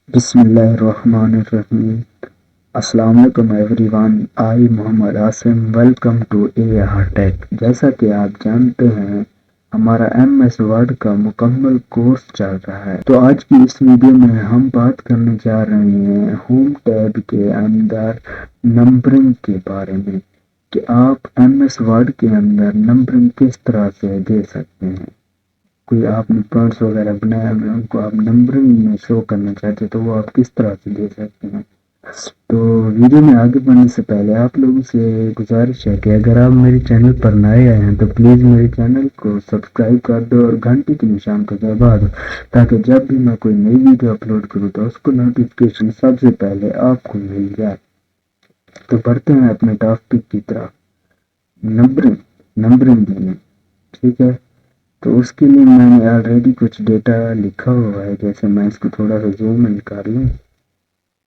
بسم اللہ الرحمن الرحیم۔ السلام علیکم everyone, I Muhammad Asim, welcome to A R Tech. جیسا کہ آپ جانتے ہیں ہمارا ایم ایس ورڈ کا مکمل کورس چل رہا ہے، تو آج کی اس ویڈیو میں ہم بات کرنے جا رہے ہیں ہوم ٹیب کے اندر نمبرنگ کے بارے میں کہ آپ ایم ایس ورڈ کے اندر نمبرنگ کس طرح سے دے سکتے ہیں۔ کوئی آپ نے پوائنٹس وغیرہ بنایا ہوئے ان کو آپ نمبرنگ میں شو کرنا چاہتے تو وہ آپ کس طرح سے دے سکتے ہیں۔ تو ویڈیو میں آگے بڑھنے سے پہلے آپ لوگوں سے گزارش ہے کہ اگر آپ میرے چینل پر نئے آئے ہیں تو پلیز میرے چینل کو سبسکرائب کر دو اور گھنٹی کے نشان کو دبا دو، تاکہ جب بھی میں کوئی نئی ویڈیو اپلوڈ کروں تو اس کو نوٹیفیکیشن سب سے پہلے آپ کو مل جائے۔ تو بڑھتے ہیں اپنے ٹاپک کی طرف، نمبرنگ دینے، ٹھیک ہے۔ تو اس کے لیے میں نے آلریڈی کچھ ڈیٹا لکھا ہوا ہے، جیسے میں اس کو تھوڑا سا زوم ان کر لوں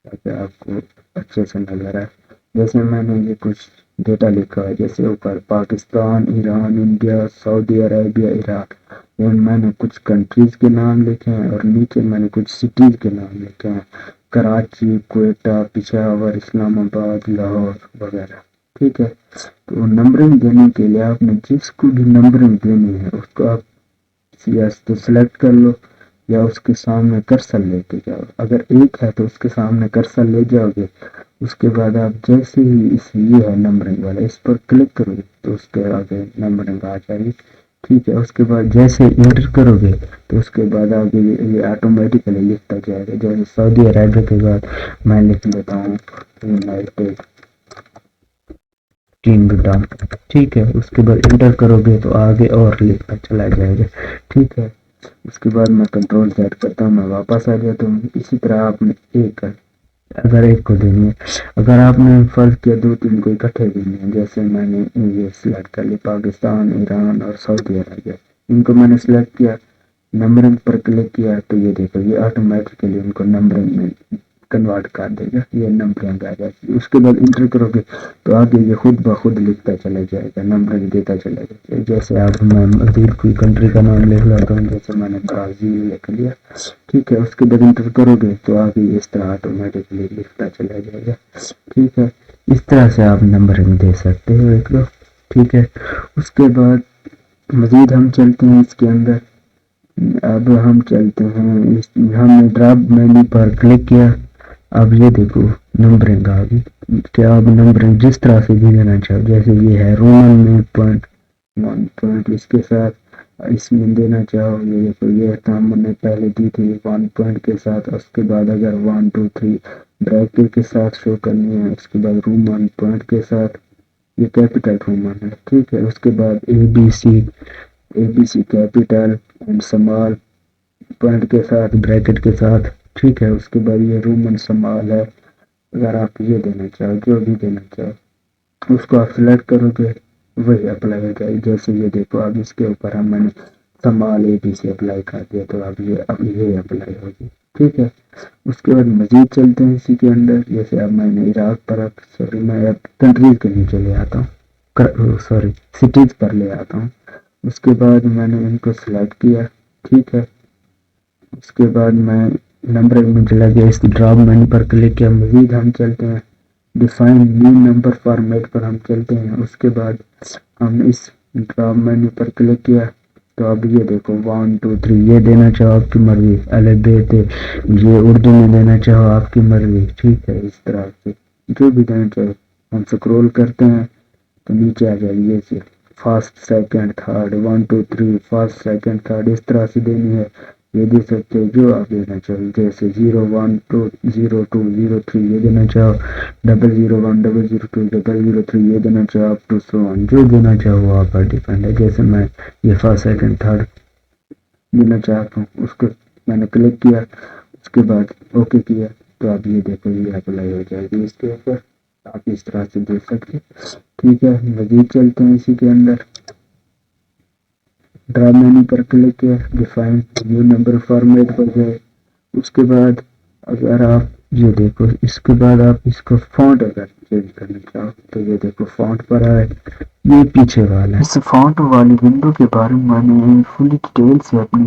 تاکہ آپ کو اچھے سے نظر آئے۔ جیسے میں نے یہ کچھ ڈیٹا لکھا ہے، جیسے اوپر پاکستان، ایران، انڈیا، سعودی عربیہ، عراق، میں نے کچھ کنٹریز کے نام لکھے ہیں اور نیچے میں نے کچھ سٹیز کے نام لکھے ہیں، کراچی، کوئٹہ، پشاور، اسلام آباد، لاہور وغیرہ، ٹھیک ہے۔ تو نمبرنگ دینے کے لیے آپ نے جس کو بھی نمبرنگ دینی ہے اس کو آپ یا تو سلیکٹ کر لو یا اس کے سامنے کرسر لے کے جاؤ۔ اگر ایک ہے تو اس کے سامنے کرسر لے جاؤ گے، اس کے بعد آپ جیسے ہی یہ ہے نمبرنگ والا، اس پر کلک کرو گے تو اس کے آگے نمبرنگ آ جائے گی، ٹھیک ہے۔ اس کے بعد جیسے انٹر کرو گے تو اس کے بعد آگے یہ آٹومیٹیکلی لکھتا جائے گا۔ جیسے سعودی عربیہ کے بعد میں لکھ لیتا ہوں یونائٹیڈ کنگڈم، ٹھیک ہے۔ اس کے بعد انٹر کرو گے تو آگے اور لکھتا چلا جائے گا، ٹھیک ہے۔ اس کے بعد میں کنٹرول زیڈ کرتا ہوں، میں واپس آ جاتا ہوں۔ اسی طرح آپ نے اگر ایک کو دینی ہے، اگر آپ نے فرض کیا دو تین کو اکٹھے دینی ہے، جیسے میں نے یہ سلیکٹ کر لی پاکستان، ایران اور سعودی عربیہ، ان کو میں نے سلیکٹ کیا، نمبرنگ پر کلک کیا تو یہ دیکھو یہ آٹومیٹکلی ان کو نمبرنگ میں کنورٹ کر دے گا، یہ نمبرنگ آ جائے گی۔ اس کے بعد انٹر کرو گے تو آگے یہ خود بخود لکھتا چلا جائے گا، نمبرنگ دیتا چلا جائے گا۔ جیسے آپ میں مزید کوئی کنٹری کا نام لکھ لیتا ہوں، جیسے میں نے برازیل لکھ لیا، ٹھیک ہے۔ اس کے بعد انٹر کرو گے تو آگے اس طرح آٹومیٹکلی لکھتا چلا جائے گا، ٹھیک ہے۔ اس طرح سے آپ نمبرنگ دے سکتے ہو ایک دو، ٹھیک ہے۔ اس کے بعد مزید ہم چلتے ہیں اس کے اندر، اب ہم چلتے ہیں ہم نے ڈراپ مینو پر کلک کیا، اب یہ دیکھو نمبرنگ آ گئی کہ آپ نمبرنگ جس طرح سے بھی لینا چاہو، جیسے یہ ہے رومن میں پوائنٹ اس کے ساتھ اس میں دینا چاہو، یہ دیکھو یہ ہم نے پہلے دی تھی 1 پوائنٹ کے ساتھ، اس کے بعد اگر 1 2 3 بریکٹ کے ساتھ شو کرنی ہے، اس کے بعد رومن پوائنٹ کے ساتھ، یہ کیپیٹل رومن ہے، ٹھیک ہے۔ اس کے بعد A B C capital and small point کے ساتھ بریکٹ کے ساتھ، ٹھیک ہے۔ اس کے بعد یہ رومن سمال ہے، اگر آپ یہ دینا چاہو جو بھی دینا چاہو اس کو آپ سلیکٹ کرو گے وہی اپلائی ہو جائے۔ جیسے یہ دیکھو اب اس کے اوپر ہم نے small a B C apply کر دیا تو اب یہ اپلائی ہوگی، ٹھیک ہے۔ اس کے بعد مزید چلتے ہیں اسی کے اندر، جیسے اب میں نے عراق پر میں اب کنٹریز کے نیچے لے آتا ہوں، سٹیز پر لے آتا ہوں۔ اس کے بعد میں نے ان کو سلیکٹ کیا، ٹھیک ہے۔ اس کے بعد میں نمبرنگ میں چلا گیا، اس ڈراپ مینو پر کلک کیا، مزید ہم چلتے ہیں ڈیفائن نیو نمبر فارمیٹ پر ہم چلتے ہیں۔ اس کے بعد ہم اس ڈراپ مینو پر کلک کیا تو اب یہ دیکھو 1 2 3 یہ دینا چاہو آپ کی مرضی، الف ب ت یہ اردو میں دینا چاہو آپ کی مرضی، ٹھیک ہے۔ اس طرح سے جو بھی دینا چاہو ہم سکرول کرتے ہیں تو نیچے آ جائے گی ایسے first second third 1 2 3 first second third, اس طرح سے دینی ہے، یہ دے سکتے ہو جو آپ دینا چاہو، جیسے 0 1 2 0 2 0 3 یہ دینا چاہو، 0 0 1 0 0 2 0 0 3 یہ دینا چاہو، آپ ٹو سو جو دینا چاہو آپ پر ڈیپینڈ ہے۔ جیسے میں یہ فرسٹ سیکنڈ تھرڈ دینا چاہتا ہوں، اس کو میں نے کلک کیا، اس کے بعد اوکے کیا تو اب یہ دیکھو یہ اپلائی ہو جائے گی اس کے اوپر، آپ اس طرح سے دیکھ سکتے، ٹھیک ہے۔ مزید چلتے ہیں اسی کے اندر، ڈرا مینو پر کلک کیا، ڈیفائن نیو نمبر فارمیٹ پر گئے۔ اس کے بعد اگر آپ یہ دیکھو اس کے بعد آپ اس کو فونٹ اگر چینج کرنا چاہو تو یہ دیکھو فونٹ پر آئے، یہ پیچھے والا ہے۔ اس فونٹ والی ونڈو کے بارے میں نے فلی ڈیٹیل سے اپنی